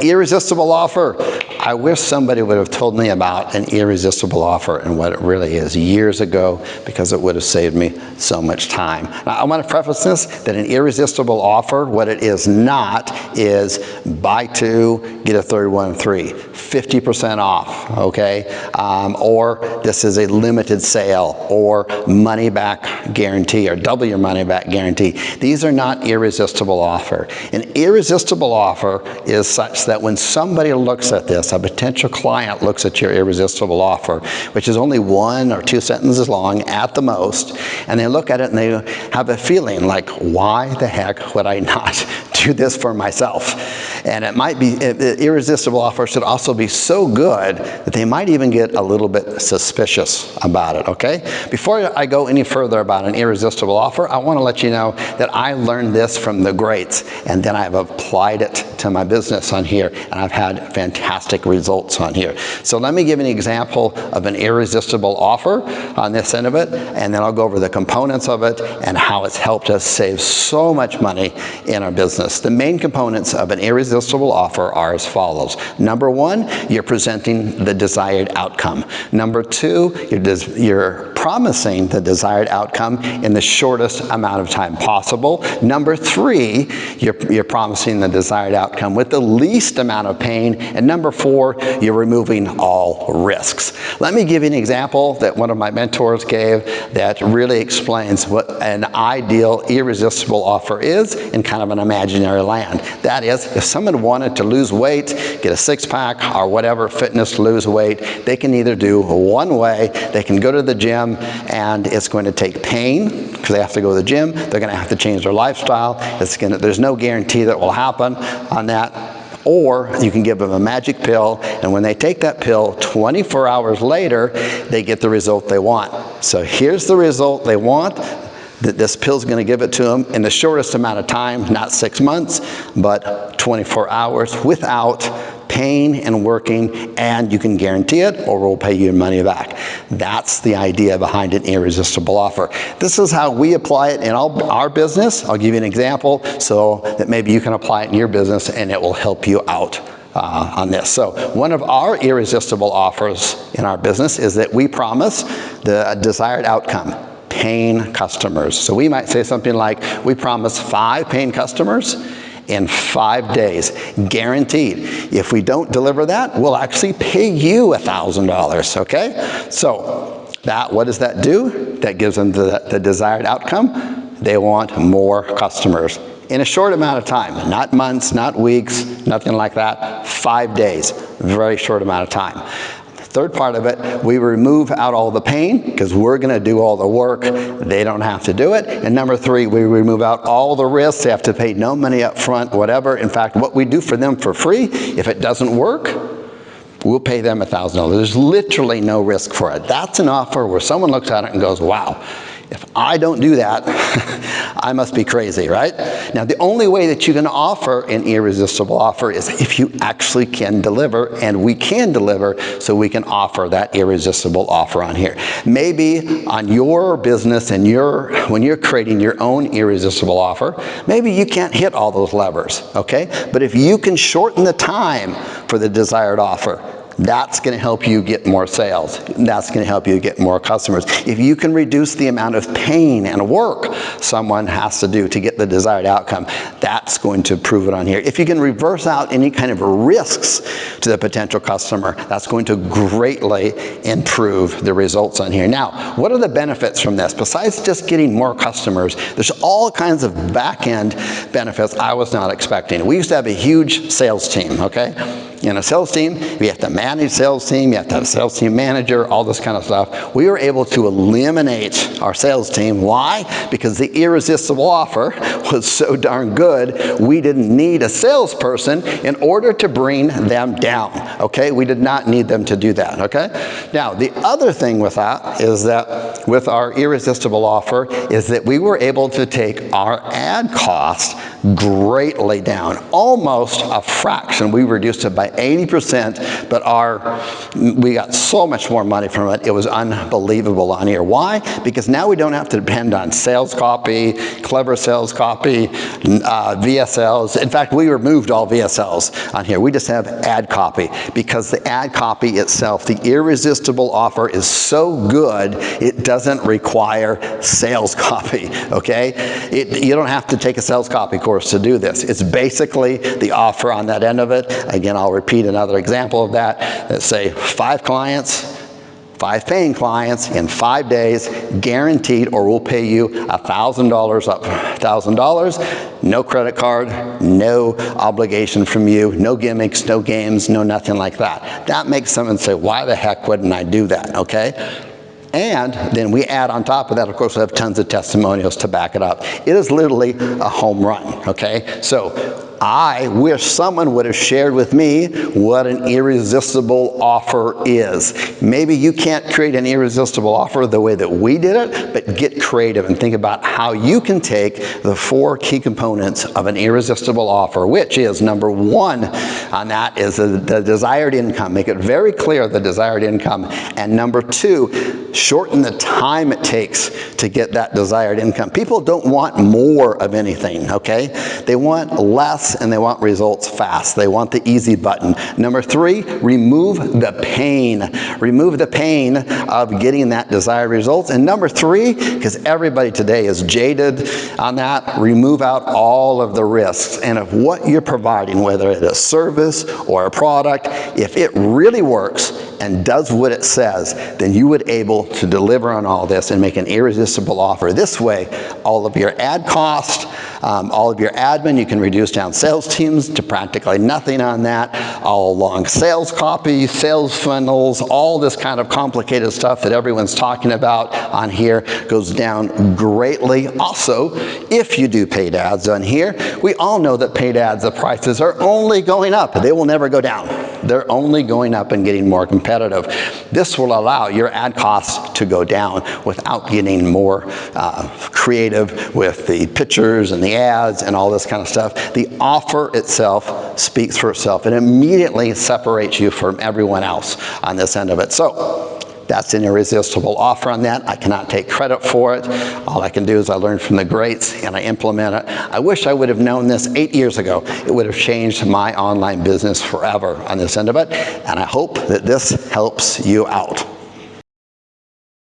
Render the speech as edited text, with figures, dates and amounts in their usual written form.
Irresistible offer. I wish somebody would have told me about an irresistible offer and what it really is years ago, because it would have saved me so much time. Now, I want to preface this that an irresistible offer, what it is not, is buy two, get a third one free, 50% off, okay? Or this is a limited sale, or money back guarantee, or double your money back guarantee. These are not irresistible offer. An irresistible offer is such that when somebody looks at this, a potential client looks at your irresistible offer, which is only 1 or 2 sentences long at the most, and they look at it and they have a feeling like, why the heck would I not do this for myself? And it might be, the irresistible offer should also be so good that they might even get a little bit suspicious about it, okay? Before I go any further about an irresistible offer, I want to let you know that I learned this from the greats, and then I've applied it to my business on here, and I've had fantastic results on here. So let me give you an example of an irresistible offer on this end of it, and then I'll go over the components of it and how it's helped us save so much money in our business. The main components of an irresistible offer are as follows. Number 1, you're presenting the desired outcome. Number 2, you're promising the desired outcome in the shortest amount of time possible. Number 3, you're promising the desired outcome with the least amount of pain. And number 4, you're removing all risks. Let me give you an example that one of my mentors gave that really explains what an ideal irresistible offer is in kind of an imaginary land. That is, if someone wanted to lose weight, get a six-pack or whatever fitness, lose weight, they can either do one way. They can go to the gym, and it's going to take pain because they have to go to the gym. They're going to have to change their lifestyle. There's no guarantee that will happen on that. Or you can give them a magic pill, and when they take that pill, 24 hours later, they get the result they want. So here's the result they want. That this pill's going to give it to them in the shortest amount of time, not 6 months, but 24 hours without pain and working, and you can guarantee it, or we'll pay you your money back. That's the idea behind an irresistible offer. This is how we apply it in our business. I'll give you an example so that maybe you can apply it in your business and it will help you out on this. So one of our irresistible offers in our business is that we promise the desired outcome. Paying customers. So we might say something like, we promise 5 paying customers in 5 days, guaranteed. If we don't deliver that, we'll actually pay you $1,000, okay? So what does that do? That gives them the desired outcome. They want more customers in a short amount of time, not months, not weeks, nothing like that. 5 days, very short amount of time. Third part of it, we remove out all the pain because we're going to do all the work. They don't have to do it. And number 3, we remove out all the risks. They have to pay no money up front, whatever. In fact, what we do for them for free, if it doesn't work, we'll pay them $1,000. There's literally no risk for it. That's an offer where someone looks at it and goes, wow, if I don't do that, I must be crazy, right? Now, the only way that you can offer an irresistible offer is if you actually can deliver, and we can deliver, so we can offer that irresistible offer on here. Maybe on your business and when you're creating your own irresistible offer, maybe you can't hit all those levers, okay? But if you can shorten the time for the desired offer, that's going to help you get more sales. That's going to help you get more customers. If you can reduce the amount of pain and work someone has to do to get the desired outcome, that's going to prove it on here. If you can reverse out any kind of risks to the potential customer, that's going to greatly improve the results on here. Now, what are the benefits from this? Besides just getting more customers, there's all kinds of back-end benefits I was not expecting. We used to have a huge sales team, okay? In a sales team, you have to manage sales team, you have to have a sales team manager, all this kind of stuff. We were able to eliminate our sales team. Why? Because the irresistible offer was so darn good, we didn't need a salesperson in order to bring them down, okay? We did not need them to do that, okay? Now, the other thing with that is that with our irresistible offer is that we were able to take our ad cost greatly down, almost a fraction. We reduced it by 80%, but we got so much more money from it. It was unbelievable on here. Why? Because now we don't have to depend on sales copy, clever sales copy, VSLs. In fact, we removed all VSLs on here. We just have ad copy, because the ad copy itself, the irresistible offer, is so good it doesn't require sales copy, okay? You don't have to take a sales copy course to do this. It's basically the offer on that end of it. Again, I'll repeat another example of that. Let's say 5 clients, 5 paying clients in 5 days, guaranteed, or we'll pay you $1,000 up, $1,000, no credit card, no obligation from you, no gimmicks, no games, no nothing like that. That makes someone say, why the heck wouldn't I do that, okay? And then we add on top of that, of course, we have tons of testimonials to back it up. It is literally a home run, okay? So I wish someone would have shared with me what an irresistible offer is. Maybe you can't create an irresistible offer the way that we did it, but get creative and think about how you can take the 4 key components of an irresistible offer, which is, number 1 on that is the desired income. Make it very clear, the desired income. And number 2, shorten the time it takes to get that desired income. People don't want more of anything, okay? They want less and they want results fast. They want the easy button. Number 3, remove the pain. Remove the pain of getting that desired results. And number 3, because everybody today is jaded on that, remove out all of the risks. And if what you're providing, whether it's a service or a product, if it really works and does what it says, then you would able to deliver on all this and make an irresistible offer. This way, all of your ad cost, all of your admin, you can reduce down sales teams to practically nothing on that. All along sales copy, sales funnels, all this kind of complicated stuff that everyone's talking about on here goes down greatly. Also, if you do paid ads on here, we all know that paid ads, the prices are only going up. They will never go down. They're only going up and getting more competitive. This will allow your ad costs to go down without getting more creative with the pictures and the ads and all this kind of stuff. The offer itself speaks for itself. It immediately separates you from everyone else on this end of it. So that's an irresistible offer on that. I cannot take credit for it. All I can do is I learn from the greats and I implement it. I wish I would have known this 8 years ago. It would have changed my online business forever on this end of it. And I hope that this helps you out.